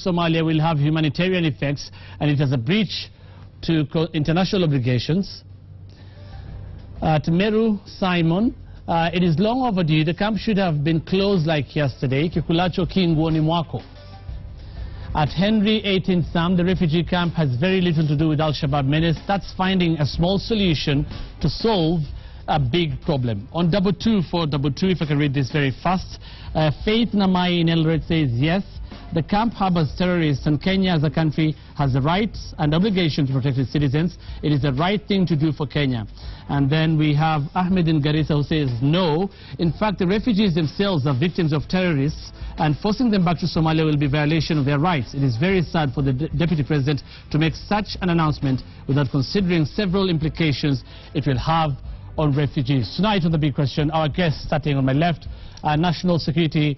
Somalia will have humanitarian effects and it has a breach to international obligations. To Meru Simon, it is long overdue. The camp should have been closed like yesterday. Kikulacho Kingwoni Mwako. At Henry 18 Sam, the refugee camp has very little to do with Al-Shabaab menace. That's finding a small solution to solve a big problem. On double two, if I can read this very fast. Faith Namai in Eldoret says yes, the camp harbors terrorists and Kenya as a country has the rights and obligation to protect its citizens. It is the right thing to do for Kenya. And then we have Ahmed in Garissa who says no. In fact, the refugees themselves are victims of terrorists and forcing them back to Somalia will be a violation of their rights. It is very sad for the Deputy President to make such an announcement without considering several implications it will have on refugees. Tonight on the big question, our guest starting on my left, National Security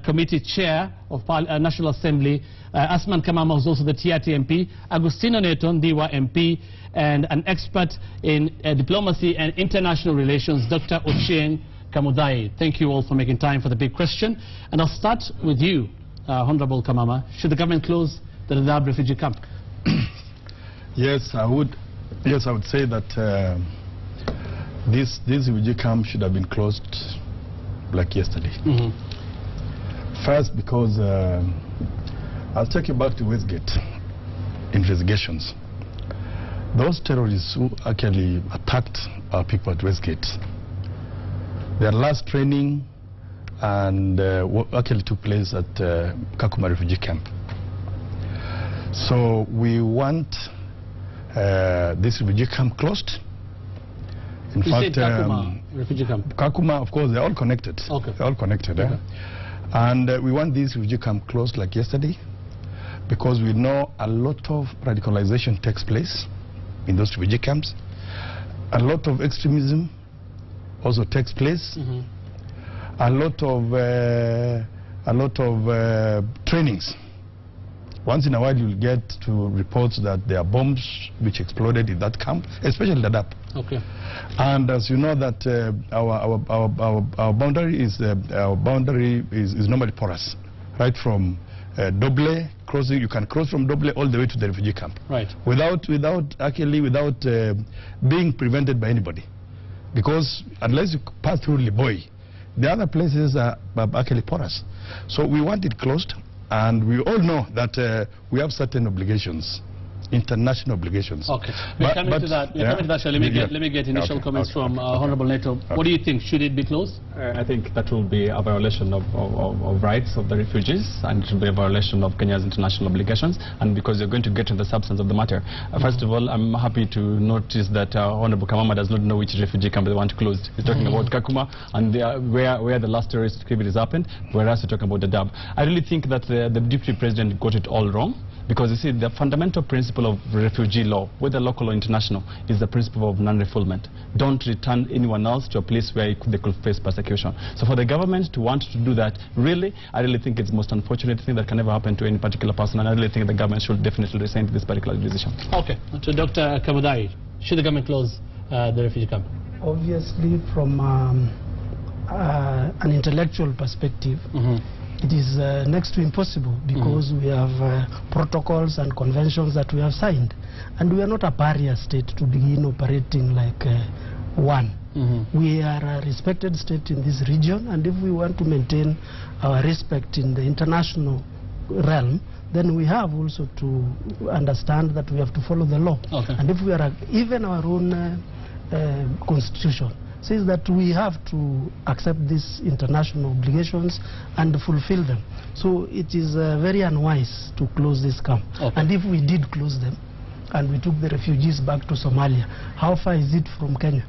Committee Chair of National Assembly, Asman Kamama, who's also the TRT MP, Agustino Neto, Ndiwa MP, and an expert in diplomacy and international relations, Dr. Ochieng Kamudai. Thank you all for making time for the big question. And I'll start with you, Honorable Kamama. Should the government close the Daadab refugee camp? Yes, I would. Yes, I would say that this refugee camp should have been closed like yesterday. First, because I'll take you back to Westgate investigations. Those terrorists who actually attacked our people at Westgate, their last training and actually took place at Kakuma refugee camp. So we want this refugee camp closed. In fact, Kakuma refugee camp. Kakuma, of course, they're all connected. Okay. They're all connected. Okay. And we want this refugee camp closed like yesterday because we know a lot of radicalization takes place in those refugee camps. A lot of extremism also takes place. A lot of trainings. Once in a while you'll get to reports that there are bombs which exploded in that camp, especially Daadab. Okay. And as you know that our boundary is normally porous, right from Doble crossing. You can cross from Doble all the way to the refugee camp, right? Without being prevented by anybody, because unless you pass through Liboy, the other places are actually porous. So we want it closed. And we all know that we have certain obligations, international obligations. Okay. We're coming to that. Let me get initial comments from Honorable Neto. What do you think? Should it be closed? I think that will be a violation of rights of the refugees, and it will be a violation of Kenya's international obligations. And because you're going to get to the substance of the matter, first of all, I'm happy to notice that Honorable Kamama does not know which refugee camp they want closed. He's talking about Kakuma and where the last terrorist activities happened, whereas we're talking about Daadab. I really think that the Deputy President got it all wrong. Because you see, the fundamental principle of refugee law, whether local or international, is the principle of non-refoulement. Don't return anyone else to a place where they could face persecution. So for the government to want to do that, really, I really think it's the most unfortunate thing that can ever happen to any particular person, and I really think the government should definitely rescind this particular decision. Okay. To Dr. Kamudai, should the government close the refugee camp? Obviously, from an intellectual perspective, it is next to impossible because we have protocols and conventions that we have signed, and we are not a barrier state to begin operating like one. We are a respected state in this region, and if we want to maintain our respect in the international realm, then we have also to understand that we have to follow the law. Okay. And if we are even our own constitution says that we have to accept these international obligations and fulfill them. So it is very unwise to close this camp. Okay. And if we did close them and we took the refugees back to Somalia, how far is it from Kenya?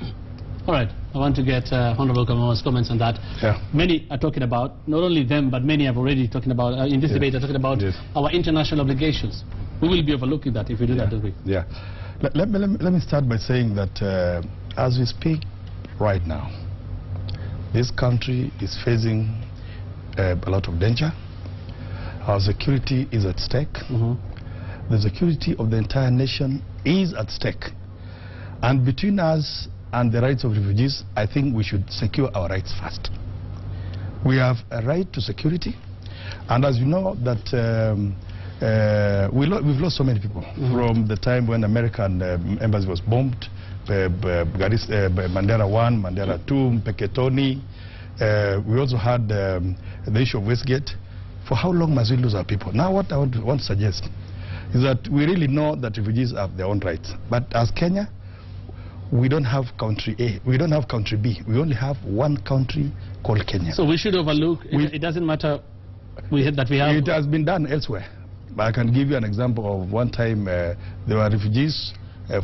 All right, I want to get Honorable Kamama's comments on that. Yeah. Many are talking about, not only them, but many have already talking about, in this debate, are talking about our international obligations. We will be overlooking that if we do that, don't we? Yeah. Let me start by saying that as we speak right now, this country is facing a lot of danger. Our security is at stake. The security of the entire nation is at stake. And between us and the rights of refugees, I think we should secure our rights first. We have a right to security. And as you know that we've lost so many people from the time when American embassy was bombed. Mandera 1, Mandera 2, Mpeketoni. We also had the issue of Westgate. For how long must we lose our people? Now what I want to suggest is that we really know that refugees have their own rights. But as Kenya, we don't have country A, we don't have country B. We only have one country called Kenya. So we should overlook, it doesn't matter that we have... It has been done elsewhere. But I can give you an example of one time there were refugees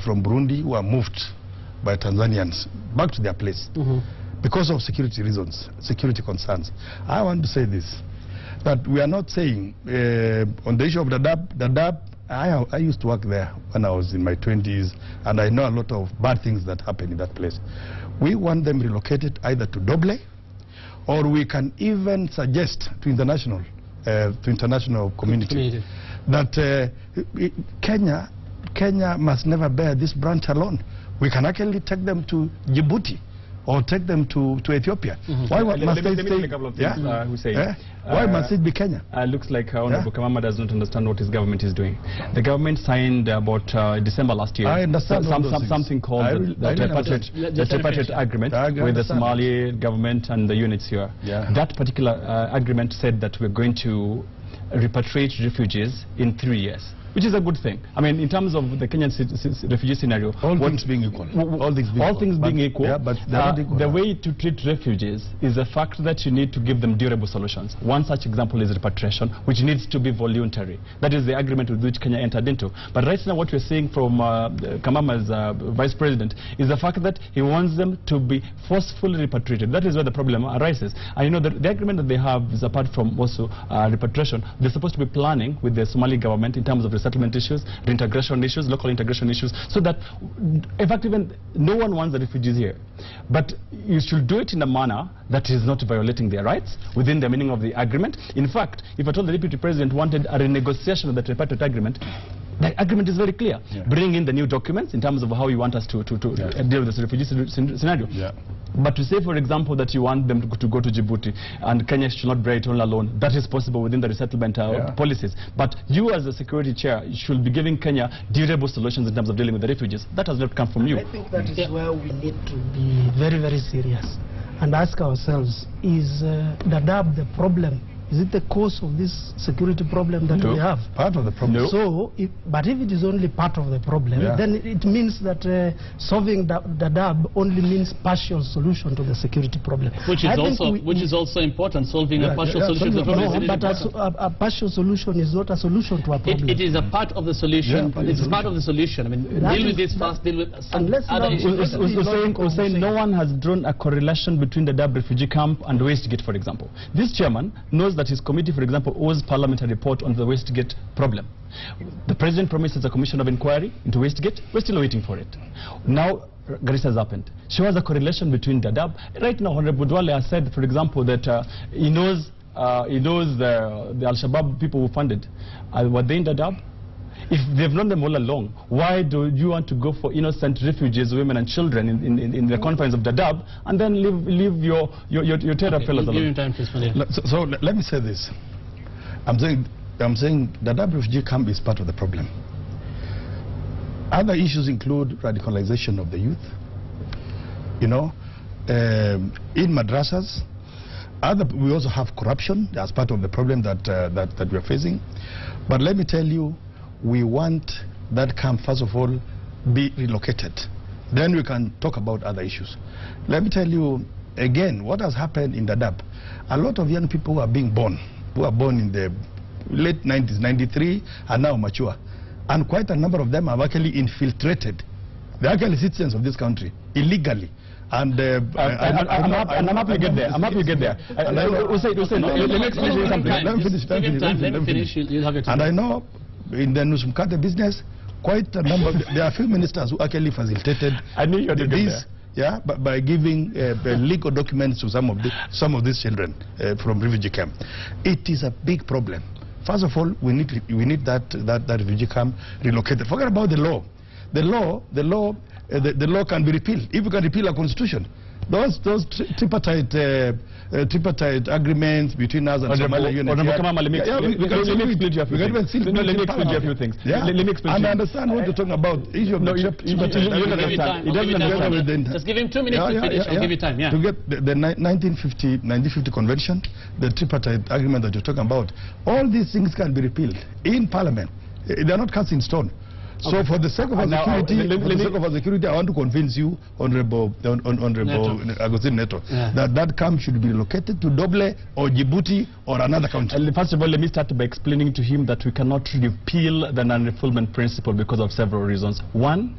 from Burundi who were moved by Tanzanians back to their place because of security reasons, security concerns. I want to say this, that we are not saying on the issue of Daadab, I used to work there when I was in my 20s, and I know a lot of bad things that happen in that place. We want them relocated either to Doble, or we can even suggest to international community that Kenya must never bear this branch alone. We can actually take them to Djibouti or take them to Ethiopia. Why must they stay? A couple of things, why must it be Kenya? Looks like Honorable Kamama does not understand what his government is doing. The government signed about December last year. I understand something called the tripartite agreement with the Somali government and the units here. That particular agreement said that we're going to repatriate refugees in 3 years, which is a good thing. I mean, in terms of the Kenyan refugee scenario, all things being equal, the way to treat refugees is the fact that you need to give them durable solutions. One such example is repatriation, which needs to be voluntary. That is the agreement with which Kenya entered into. But right now what we're seeing from Kamama's vice president is the fact that he wants them to be forcefully repatriated. That is where the problem arises. And you know, the agreement that they have is, apart from also repatriation, they're supposed to be planning with the Somali government in terms of settlement issues, reintegration issues, local integration issues, so that effectively no one wants the refugees here. But you should do it in a manner that is not violating their rights within the meaning of the agreement. In fact, if at all the deputy president wanted a renegotiation of the tripartite agreement, the agreement is very clear. Bring in the new documents in terms of how you want us to deal with this refugee scenario. But to say, for example, that you want them to go to Djibouti and Kenya should not bear it all alone, that is possible within the resettlement policies. But you as the security chair should be giving Kenya durable solutions in terms of dealing with the refugees. That has not come from you. I think that is where we need to be very, very serious and ask ourselves, is Daadab the problem? Is it the cause of this security problem that we have? Part of the problem. So, but if it is only part of the problem, then it means that solving Daadab only means partial solution to the security problem. Which is also important, solving a partial solution to the problem. No, but a partial solution is not a solution to a problem. It is a part of the solution. It's part of the solution. I mean, deal with this first, deal with some other issues. Saying no one has drawn a correlation between the Daadab refugee camp and Westgate, for example. This chairman knows that his committee, for example, owes parliamentary report on the Westgate problem. The president promises a commission of inquiry into Westgate. We're still waiting for it. Now, Garissa has happened. Shows a correlation between Daadab. Right now, Honorable Dwale has said, for example, that he knows the Al-Shabaab people who funded. Were they in Daadab? If they've known them all along, why do you want to go for innocent refugees, women and children in the confines of Daadab, and then leave your terror fellows alone? So let me say this. I'm saying Daadab refugee camp is part of the problem. Other issues include radicalization of the youth, you know, in madrasas. We also have corruption as part of the problem that we are facing. But let me tell you, we want that camp, first of all, be relocated. Then we can talk about other issues. Let me tell you, again, what has happened in Daadab. A lot of young people who are being born, who are born in the late 90s, 93, are now mature. And quite a number of them have actually infiltrated. They're actually citizens of this country, illegally. And I'm happy to get there. I'm happy to get there. Let me explain something. Let me finish. And I know in the Nusumkate business, quite a number, there are a few ministers who actually facilitated this, by giving legal documents to some of these children from refugee camp. It is a big problem. First of all, we need that refugee camp relocated. Forget about the law. The law can be repealed. If we can repeal a constitution, those tripartite agreements between us and Somalia unit. Let me explain to you a few things. Let me explain. And I understand what you're talking about. Issue of Just give him 2 minutes to finish. I'll give you time. To get the 1950 convention, the tripartite agreement that you're talking about, all these things can be repealed in Parliament. They are not cast in stone. So for the sake of our security, I want to convince you, Honorable Agustin Neto, that camp should be relocated to Doble or Djibouti or another country. First of all, let me start by explaining to him that we cannot repeal the non-refoulement principle because of several reasons. One,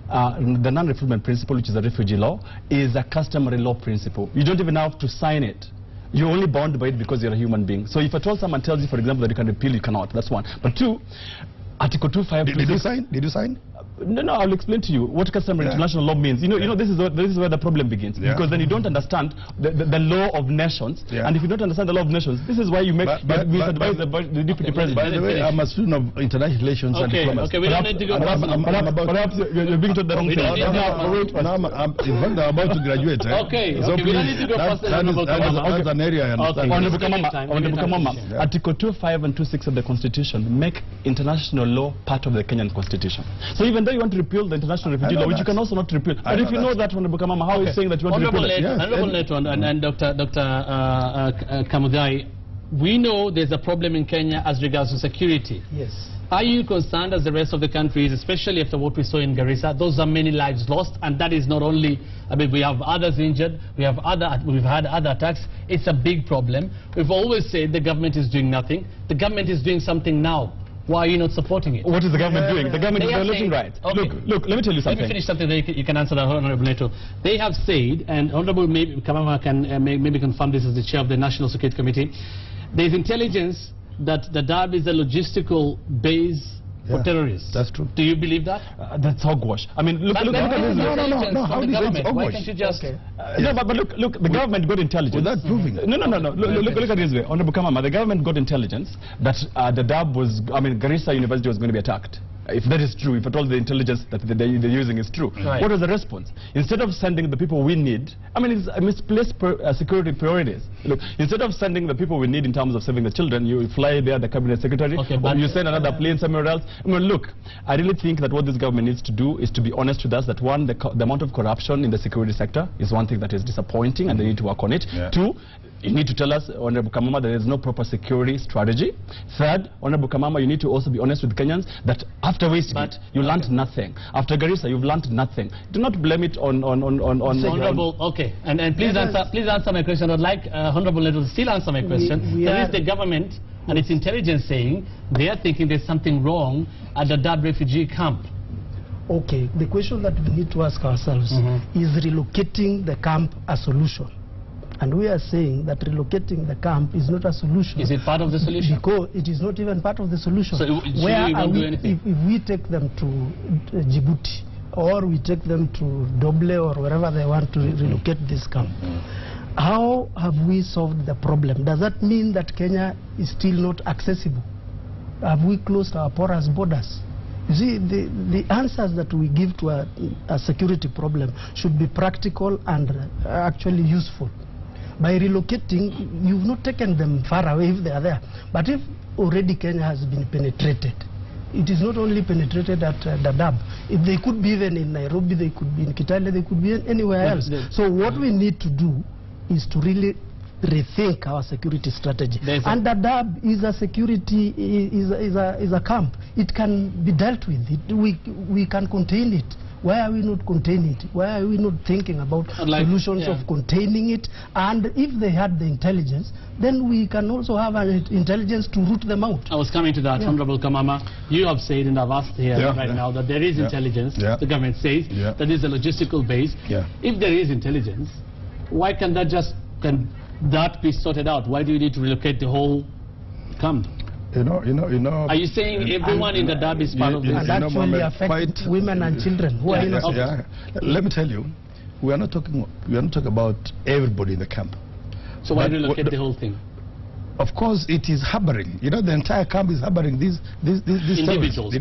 the non-refoulement principle, which is a refugee law, is a customary law principle. You don't even have to sign it. You're only bound by it because you're a human being. So if at all someone tells you, for example, that you can repeal, you cannot. That's one. But two, Article 252. Did you sign? No, I'll explain to you what customary international law means. You know, this is where the problem begins. Because then you don't understand the law of nations. And if you don't understand the law of nations, this is why you make misadvise the deputy president. By the way, I'm a student of international relations and diplomacy. Okay, we don't need to go. Perhaps you're being told the wrong thing. In fact, I'm about to graduate. Okay, we don't need to go past that's an area I understand. Honorable Kamama, Article 25 and 26 of the Constitution make international law part of the Kenyan Constitution. So even though you want to repeal the international refugee law, which you can also not repeal. But if you know that, Honorable Kamama, how are you saying that you want to repeal it? Honorable Neto and Dr. Kamugai, we know there's a problem in Kenya as regards to security. Yes. Are you concerned as the rest of the countries, especially after what we saw in Garissa? Those are many lives lost, and that is not only, I mean, we have others injured, we've had other attacks. It's a big problem. We've always said the government is doing nothing. The government is doing something now. Why are you not supporting it? What is the government doing? The government is violating rights. Okay. Look, let me tell you something. Let me finish something, then you can answer that, Honorable Neto. They have said, and Honorable Kamama can maybe confirm this as the chair of the National Security Committee, there's intelligence that the Daadab is a logistical base for terrorists. That's true. Do you believe that? That's hogwash. I mean, look at this. No. How is it hogwash? Why can't you just... No, but look, the government got intelligence. Without proving it. No. Look at this way. Honorable Kamama, the government got intelligence that the Daadab was, Garissa University was going to be attacked. If that is true, if at all the intelligence that they're using is true. Right. What was the response? Instead of sending the people we need, I mean, it's misplaced security priorities. Look, instead of sending the people we need in terms of saving the children, you fly there, the cabinet secretary, or you send another plane somewhere else. I mean, look, I really think that what this government needs to do is to be honest with us that one, the amount of corruption in the security sector is one thing that is disappointing and they need to work on it. Two, you need to tell us, Honorable Kamama, there is no proper security strategy. Third, Honorable Kamama, you need to also be honest with Kenyans that after Westgate, you learned nothing. After Garissa, you've learned nothing. Do not blame it on Honorable, okay. And please answer my question. I'd like Honorable Neto to still answer my question. There is the government and its intelligence saying they are thinking there's something wrong at the Daadab refugee camp. Okay, the question that we need to ask ourselves is relocating the camp a solution? And we are saying that relocating the camp is not a solution. Is it part of the solution? Because it is not even part of the solution. So where are we, if we take them to Djibouti, or we take them to Doble or wherever they want to relocate this camp, how have we solved the problem? Does that mean that Kenya is still not accessible? Have we closed our porous borders? You see, the answers that we give to a security problem should be practical and actually useful. By relocating, you've not taken them far away if they are there. But if already Kenya has been penetrated, it is not only penetrated at Daadab. If they could be even in Nairobi, they could be in Kitale, they could be anywhere else. So what we need to do is to really rethink our security strategy. And Daadab is a security, is a camp. It can be dealt with. We can contain it. Why are we not containing it? Why are we not thinking about solutions of containing it? And if they had the intelligence, then we can also have an intelligence to root them out. I was coming to that, Honorable Kamama. You have said, and I've asked here now, that there is intelligence. The government says that is a logistical base. If there is intelligence, why can that be sorted out? Why do you need to relocate the whole camp? You know. Are you saying everyone in the Daadab is part of this? And actually affect women and children who are innocent. Let me tell you, we are not talking about everybody in the camp. So why relocate the whole thing? Of course, it is harboring. You know, the entire camp is harboring these individuals.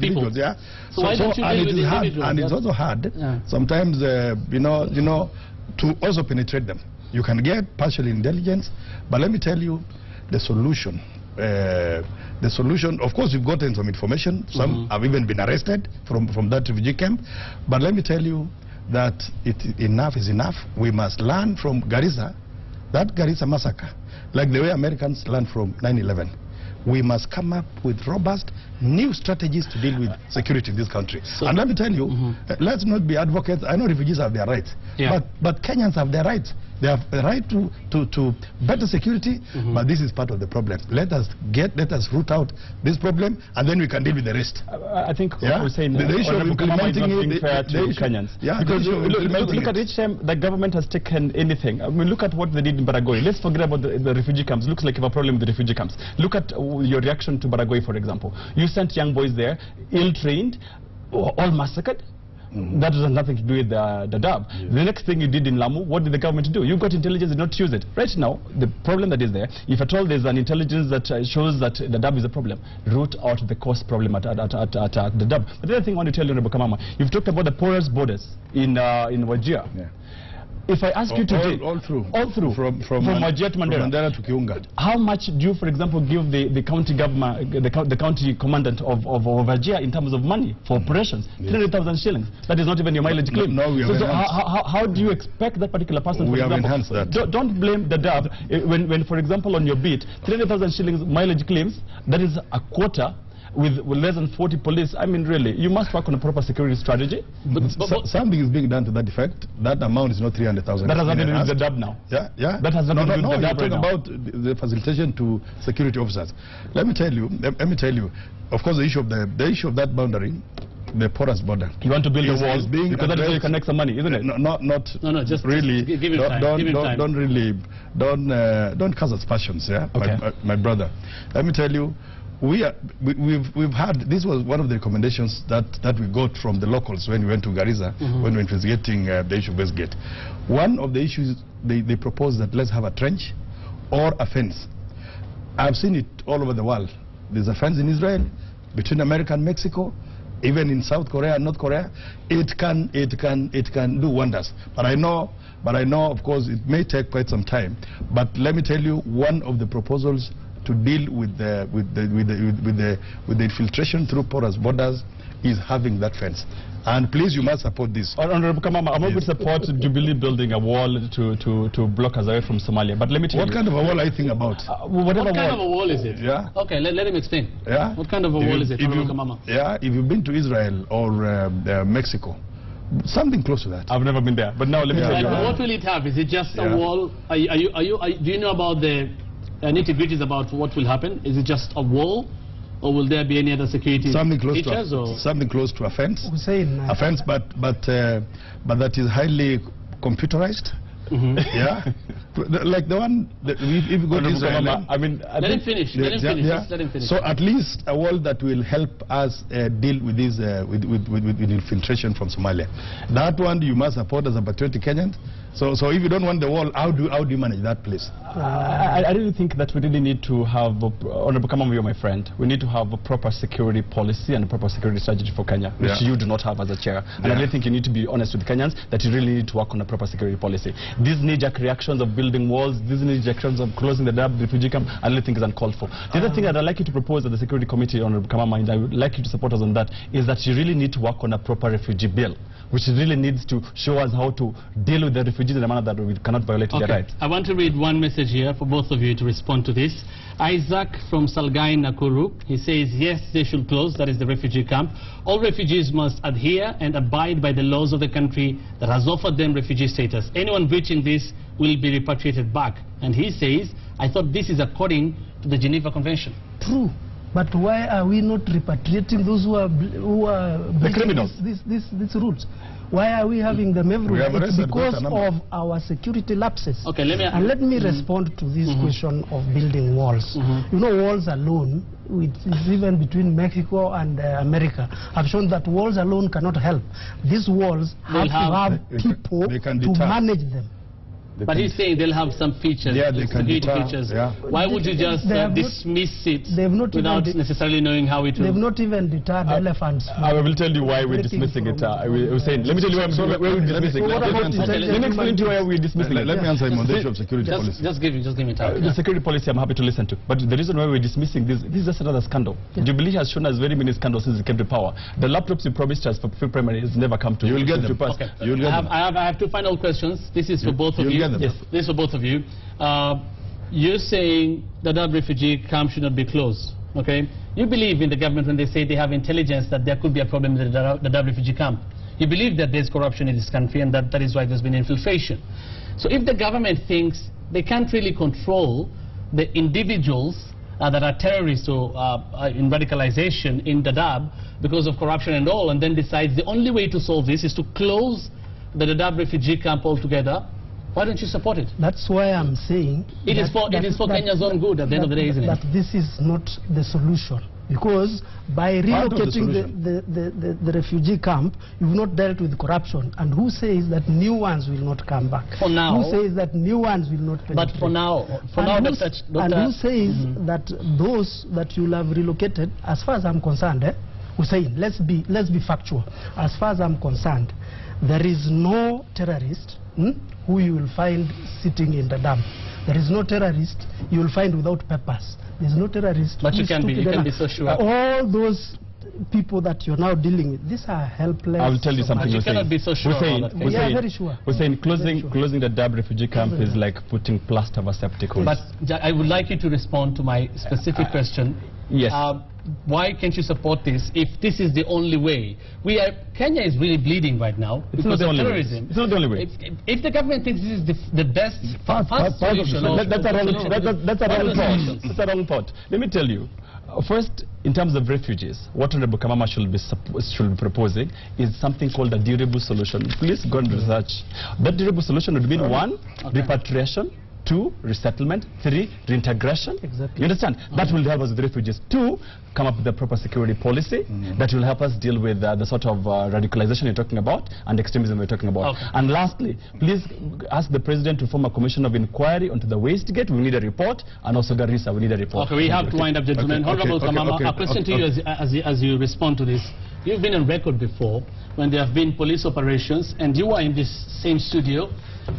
So why don't you deal with individuals? And it's also hard. Sometimes, to also penetrate them. You can get partial intelligence, but let me tell you the solution. The solution, of course, we've gotten some information. Some have even been arrested from that refugee camp. But let me tell you that enough is enough. We must learn from Garissa, that Garissa massacre, like the way Americans learned from 9/11. We must come up with robust new strategies to deal with security in this country. So, and let me tell you, let's not be advocates. I know refugees have their rights, but Kenyans have their rights. They have a right to better security, but this is part of the problem. Let us root out this problem, and then we can deal with the rest. I think we're saying the issue of implementing it fair to Kenyans. Because look at each time the government has taken anything. I mean, look at what they did in Baragoi. Let's forget about the refugee camps. Looks like you have a problem with the refugee camps. Look at your reaction to Baragoi, for example. You sent young boys there, ill-trained, all massacred. That has nothing to do with the Daadab. The next thing you did in Lamu, what did the government do? You got intelligence, did not use it. Right now, the problem that is there, if at all there's an intelligence that shows that the Daadab is a problem, root out the cause problem at the Daadab. But the other thing I want to tell you, Honorable Kamama, you've talked about the porous borders in Wajir. Yeah. If I ask you to all through from Wajir to Mandera to Kiunga, how much do you, for example, give the county government, the county commandant of Wajir in terms of money for operations? 300,000 shillings. That is not even your mileage claim. No, we have so how do you expect that particular person? We for have example, enhanced that. Don't blame the Daadab when, for example, on your beat, 300,000 shillings mileage claims. That is a quarter. With less than 40 police, I mean, really, you must work on a proper security strategy. But something is being done to that effect. That amount is not 300,000. That has nothing to do with the Daadab now. Yeah. That has nothing to do with the Daadab right now. About the facilitation to security officers. Let me tell you. Of course, the issue of that boundary, the porous border. You want to build a wall because that is how you can make some money, isn't it? No, just really. Give him time. Don't cause aspersions, yeah, okay. my brother. Let me tell you. We've had, this was one of the recommendations that we got from the locals when we went to Garissa, when we were investigating the issue of Westgate. One of the issues, they proposed that let's have a trench or a fence. I've seen it all over the world. There's a fence in Israel, between America and Mexico, even in South Korea and North Korea. It can do wonders. But I know, of course, it may take quite some time. But let me tell you, one of the proposals to deal with the infiltration through porous borders is having that fence. And please, you must support this. Honorable Kamama, I'm not going to support Jubilee building a wall to block us away from Somalia. But let me tell you. What kind of a wall are you thinking about? What kind of a wall is it? Yeah. Okay, let him explain. Yeah. What kind of a wall is it, Honorable Kamama? Yeah, if you've been to Israel or Mexico, something close to that. I've never been there. But now let me tell you. What will it have? Is it just a wall? Do you know about the nitty-gritties about what will happen? Is it just a wall, or will there be any other security features? Something close to a fence. A fence, but that is highly computerized. Yeah, like the one that if you go to Israel. I mean, let him finish. Let him finish. So at least a wall that will help us deal with this with infiltration from Somalia. That one you must support as a patriotic Kenyan. So if you don't want the wall, how do you manage that place? I really think that we really need to have, Honorable Kamama, you're my friend, we need to have a proper security policy and a proper security strategy for Kenya, which you do not have as a chair. And I really think you need to be honest with Kenyans that you really need to work on a proper security policy. These knee-jerk reactions of building walls, these knee-jerk reactions of closing the Daadab refugee camp, I really think is uncalled for. The other thing that I'd like you to propose at the Security Committee, Honorable Kamama, and I would like you to support us on that, is that you really need to work on a proper refugee bill, which really needs to show us how to deal with the refugees in a manner that we cannot violate their rights. I want to read one message here for both of you to respond to this. Isaac from Salgai, Nakuru, he says, yes, they should close, that is the refugee camp. All refugees must adhere and abide by the laws of the country that has offered them refugee status. Anyone breaching this will be repatriated back. And he says, I thought this is according to the Geneva Convention. True. But why are we not repatriating those who are the criminals? These rules? Why are we having them everywhere? It's because of our security lapses. Okay, let me respond to this question of building walls. You know, walls alone, even between Mexico and America, have shown that walls alone cannot help. These walls have to have people to manage them. But he's saying they'll have some features, Yeah, they can security deter, features. yeah. Why would you just dismiss it without necessarily knowing how it will? They've not even deterred elephants. I will tell you why we're dismissing it. Let me tell you why we're dismissing it. Let me explain to you why we're dismissing it. Let me answer him on the issue of security policy. Just give me time. The security policy I'm happy to listen to. But the reason why we're dismissing this is just another scandal. Jubilee has shown us very many scandals since it came to power. The laptops you promised us for pre-primary has never come to You will get them. pass. Okay. You'll get them. I have two final questions. This is for both of you. Get them. Yes, this is for both of you. You're saying the Daadab refugee camp should not be closed. Okay. You believe in the government when they say they have intelligence that there could be a problem with the Daadab refugee camp. You believe that there's corruption in this country and that is why there's been infiltration. So if the government thinks they can't really control the individuals that are terrorists or in radicalization in Daadab because of corruption and all, and then decides the only way to solve this is to close the Daadab refugee camp altogether, why don't you support it? That's why I'm saying It is for Kenya's own good at the end of the day, isn't it? That this is not the solution. Because by relocating the refugee camp, you've not dealt with corruption. And who says that new ones will not come back? For now. Who says that new ones will not penetrate? But for now, and who says that those that you'll have relocated, as far as I'm concerned, Hussein, let's be factual. As far as I'm concerned, there is no terrorist who you will find sitting in the dam. There is no terrorist you will find without papers. There is no terrorist. But you can be so sure. All those people that you're now dealing with, these are helpless. I will tell you something. You cannot be so sure. Yeah, very sure. Closing the Daadab refugee camp is like putting plaster over septic holes. But I would like you to respond to my specific question. Yes. Why can't you support this if this is the only way? Kenya is really bleeding right now because of terrorism. It's not the only way. If the government thinks this is the best fast solution, that's a wrong thought. Let me tell you. First, in terms of refugees, what Honorable Kamama should be proposing is something called a durable solution. Please go and research. That durable solution would mean 1, repatriation, 2, resettlement, 3, reintegration. Exactly. You understand? That will help us with refugees. 2, come up with a proper security policy that will help us deal with the sort of radicalization you're talking about and extremism we're talking about. Okay. And lastly, please ask the President to form a commission of inquiry onto the waste gate. We need a report, and also Garissa, we need a report. Okay, we have to wind up, gentlemen. Honorable Kamama, a question to you as you respond to this. You've been on record before when there have been police operations, and you were in this same studio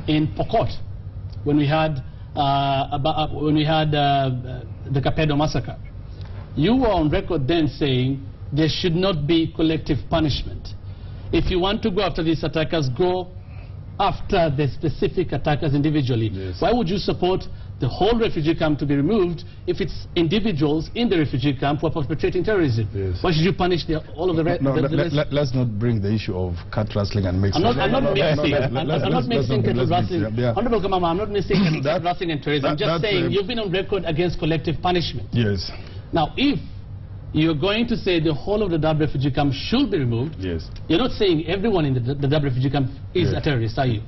in Pokot when we had the Kapedo massacre. You were on record then saying there should not be collective punishment. If you want to go after these attackers, go after the specific attackers individually. Yes. Why would you support the whole refugee camp to be removed if it's individuals in the refugee camp who are perpetrating terrorism? Yes. Why should you punish all of the rest? Let's not bring the issue of cat rustling and mixing. I'm not mixing cattle rustling. Honorable Kamama, I'm not mixing cattle rustling and terrorism. I'm just saying you've been on record against collective punishment. Yes. Now, if you're going to say the whole of the Daadab refugee camp should be removed, yes, you're not saying everyone in the Daadab refugee camp is a terrorist, are you?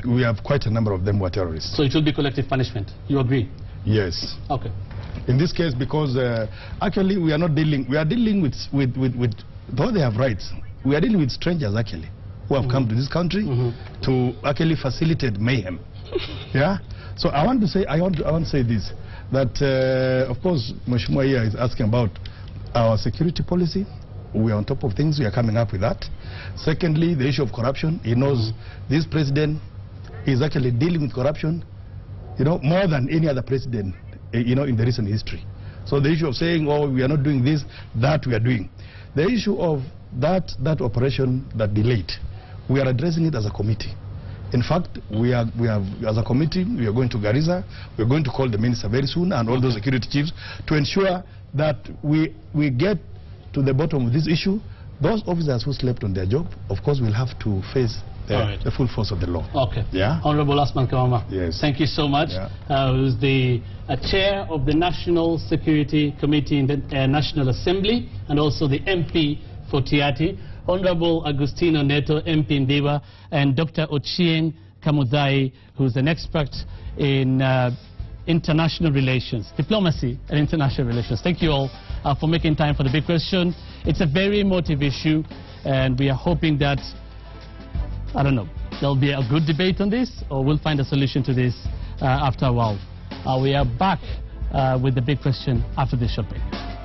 We have quite a number of them who are terrorists. So it will be collective punishment. You agree? Yes. Okay. In this case, because actually we are dealing with though they have rights, we are dealing with strangers actually who have come to this country to actually facilitate mayhem. Yeah. So I want to say this, that of course Mheshimiwa here is asking about our security policy. We are on top of things. We are coming up with that. Secondly, the issue of corruption. He knows this president is actually dealing with corruption, more than any other president, in the recent history. So the issue of saying, oh, we are not doing this, that we are doing. The issue of that operation that delayed, we are addressing it as a committee. In fact, we have, as a committee, we are going to Garissa. We are going to call the minister very soon and all those security chiefs to ensure that we get to the bottom of this issue. Those officers who slept on their job, of course, will have to face the full force of the law. Okay. Yeah. Honorable Asman Kamama. Yes. Thank you so much. Yeah. Who's the chair of the National Security Committee in the National Assembly and also the MP for Tiati. Honorable Agustino Neto, MP in Diva, and Dr. Ochieng Kamudai, who's an expert in international relations, diplomacy and international relations. Thank you all for making time for the big question. It's a very emotive issue, and we are hoping that, I don't know, there'll be a good debate on this, or we'll find a solution to this after a while. We are back with the big question after this short break.